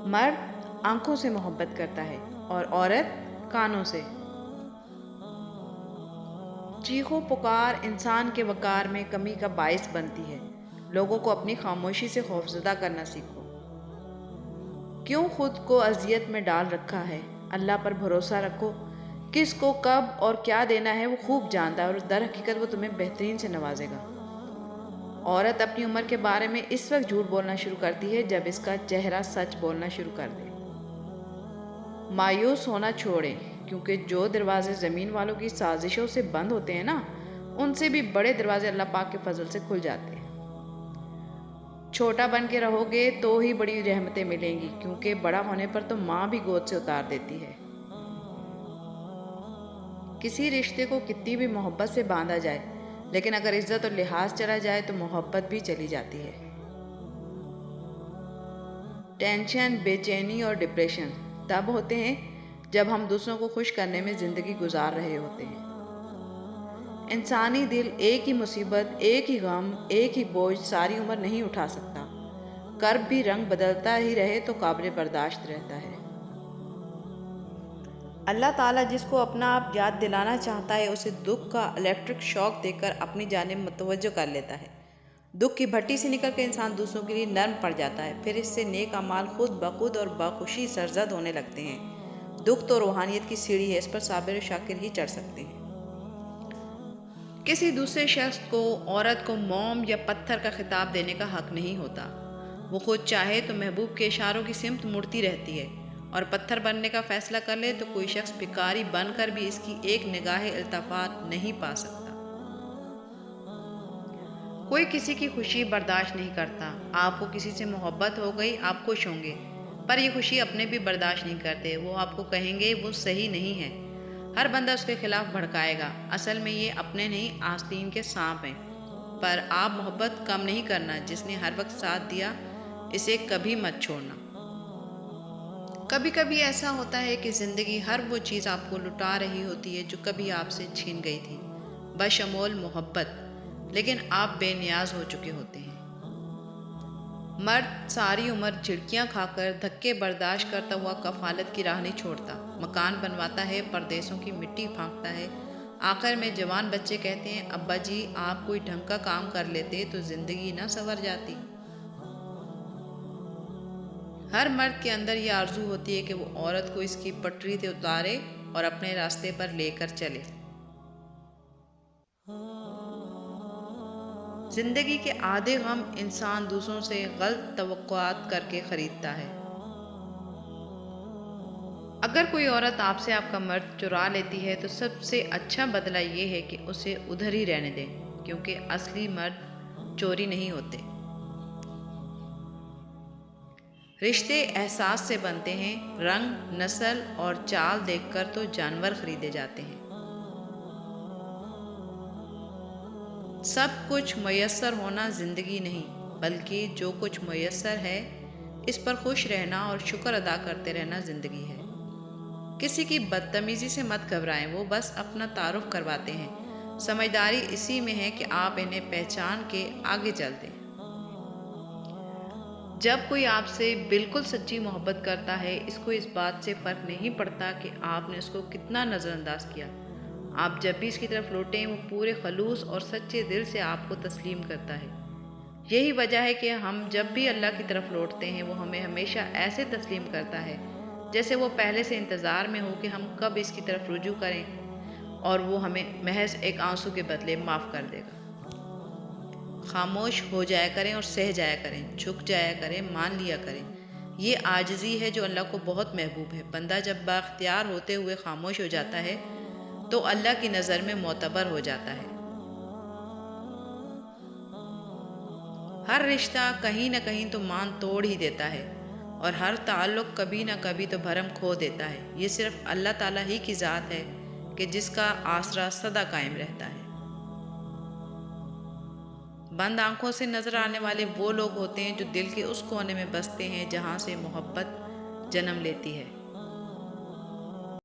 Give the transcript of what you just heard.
مرد آنکھوں سے محبت کرتا ہے اور عورت کانوں سے۔ چیخو پکار انسان کے وقار میں کمی کا باعث بنتی ہے۔ لوگوں کو اپنی خاموشی سے خوفزدہ کرنا سیکھو۔ کیوں خود کو اذیت میں ڈال رکھا ہے؟ اللہ پر بھروسہ رکھو۔ کس کو کب اور کیا دینا ہے وہ خوب جانتا ہے، اور در حقیقت وہ تمہیں بہترین سے نوازے گا۔ عورت اپنی عمر کے بارے میں اس وقت جھوٹ بولنا شروع کرتی ہے جب اس کا چہرہ سچ بولنا شروع کر دے۔ مایوس ہونا چھوڑیں، کیونکہ جو دروازے زمین والوں کی سازشوں سے بند ہوتے ہیں نا، ان سے بھی بڑے دروازے اللہ پاک کے فضل سے کھل جاتے ہیں۔ چھوٹا بن کے رہو گے تو ہی بڑی رحمتیں ملیں گی، کیونکہ بڑا ہونے پر تو ماں بھی گود سے اتار دیتی ہے۔ کسی رشتے کو کتنی بھی محبت سے باندھا جائے، لیکن اگر عزت اور لحاظ چلا جائے تو محبت بھی چلی جاتی ہے۔ ٹینشن، بے چینی اور ڈپریشن تب ہوتے ہیں جب ہم دوسروں کو خوش کرنے میں زندگی گزار رہے ہوتے ہیں۔ انسانی دل ایک ہی مصیبت، ایک ہی غم، ایک ہی بوجھ ساری عمر نہیں اٹھا سکتا۔ کرب بھی رنگ بدلتا ہی رہے تو قابل برداشت رہتا ہے۔ اللہ تعالیٰ جس کو اپنا آپ یاد دلانا چاہتا ہے اسے دکھ کا الیکٹرک شاک دے کر اپنی جانب متوجہ کر لیتا ہے۔ دکھ کی بھٹی سے نکل کے انسان دوسروں کے لیے نرم پڑ جاتا ہے، پھر اس سے نیک اعمال خود بخود اور بخوشی سرزد ہونے لگتے ہیں۔ دکھ تو روحانیت کی سیڑھی ہے، اس پر صابر و شاکر ہی چڑھ سکتے ہیں۔ کسی دوسرے شخص کو، عورت کو موم یا پتھر کا خطاب دینے کا حق نہیں ہوتا۔ وہ خود چاہے تو محبوب کے اشاروں کی سمت مڑتی رہتی ہے، اور پتھر بننے کا فیصلہ کر لے تو کوئی شخص بھکاری بن کر بھی اس کی ایک نگاہ التفات نہیں پا سکتا۔ کوئی کسی کی خوشی برداشت نہیں کرتا۔ آپ کو کسی سے محبت ہو گئی، آپ خوش ہوں گے، پر یہ خوشی اپنے بھی برداشت نہیں کرتے۔ وہ آپ کو کہیں گے وہ صحیح نہیں ہے، ہر بندہ اس کے خلاف بھڑکائے گا۔ اصل میں یہ اپنے نہیں آستین کے سانپ ہیں۔ پر آپ محبت کم نہیں کرنا، جس نے ہر وقت ساتھ دیا اسے کبھی مت چھوڑنا۔ کبھی کبھی ایسا ہوتا ہے کہ زندگی ہر وہ چیز آپ کو لٹا رہی ہوتی ہے جو کبھی آپ سے چھین گئی تھی، بشمول محبت، لیکن آپ بے نیاز ہو چکے ہوتے ہیں۔ مرد ساری عمر جھڑکیاں کھا کر دھکے برداشت کرتا ہوا کفالت کی راہ نہیں چھوڑتا۔ مکان بنواتا ہے، پردیسوں کی مٹی پھانکتا ہے، آخر میں جوان بچے کہتے ہیں ابا جی آپ کوئی ڈھنگ کا کام کر لیتے تو زندگی نہ سنور جاتی۔ ہر مرد کے اندر یہ آرزو ہوتی ہے کہ وہ عورت کو اس کی پٹری سے اتارے اور اپنے راستے پر لے کر چلے۔ زندگی کے آدھے غم انسان دوسروں سے غلط توقعات کر کے خریدتا ہے۔ اگر کوئی عورت آپ سے آپ کا مرد چرا لیتی ہے تو سب سے اچھا بدلہ یہ ہے کہ اسے ادھر ہی رہنے دیں، کیونکہ اصلی مرد چوری نہیں ہوتے۔ رشتے احساس سے بنتے ہیں، رنگ، نسل اور چال دیکھ کر تو جانور خریدے جاتے ہیں۔ سب کچھ میسر ہونا زندگی نہیں، بلکہ جو کچھ میسر ہے اس پر خوش رہنا اور شکر ادا کرتے رہنا زندگی ہے۔ کسی کی بدتمیزی سے مت گھبرائیں، وہ بس اپنا تعارف کرواتے ہیں۔ سمجھداری اسی میں ہے کہ آپ انہیں پہچان کے آگے چل دیں۔ جب کوئی آپ سے بالکل سچی محبت کرتا ہے، اس کو اس بات سے فرق نہیں پڑتا کہ آپ نے اس کو کتنا نظر انداز کیا۔ آپ جب بھی اس کی طرف لوٹیں وہ پورے خلوص اور سچے دل سے آپ کو تسلیم کرتا ہے۔ یہی وجہ ہے کہ ہم جب بھی اللہ کی طرف لوٹتے ہیں وہ ہمیں ہمیشہ ایسے تسلیم کرتا ہے جیسے وہ پہلے سے انتظار میں ہو کہ ہم کب اس کی طرف رجوع کریں، اور وہ ہمیں محض ایک آنسو کے بدلے معاف کر دے گا۔ خاموش ہو جایا کریں اور سہ جایا کریں، جھک جایا کریں، مان لیا کریں۔ یہ عاجزی ہے جو اللہ کو بہت محبوب ہے۔ بندہ جب بااختیار ہوتے ہوئے خاموش ہو جاتا ہے تو اللہ کی نظر میں معتبر ہو جاتا ہے۔ ہر رشتہ کہیں نہ کہیں تو مان توڑ ہی دیتا ہے، اور ہر تعلق کبھی نہ کبھی تو بھرم کھو دیتا ہے۔ یہ صرف اللہ تعالیٰ ہی کی ذات ہے کہ جس کا آسرا سدا قائم رہتا ہے۔ بند آنکھوں سے نظر آنے والے وہ لوگ ہوتے ہیں جو دل کے اس کونے میں بستے ہیں جہاں سے محبت جنم لیتی ہے۔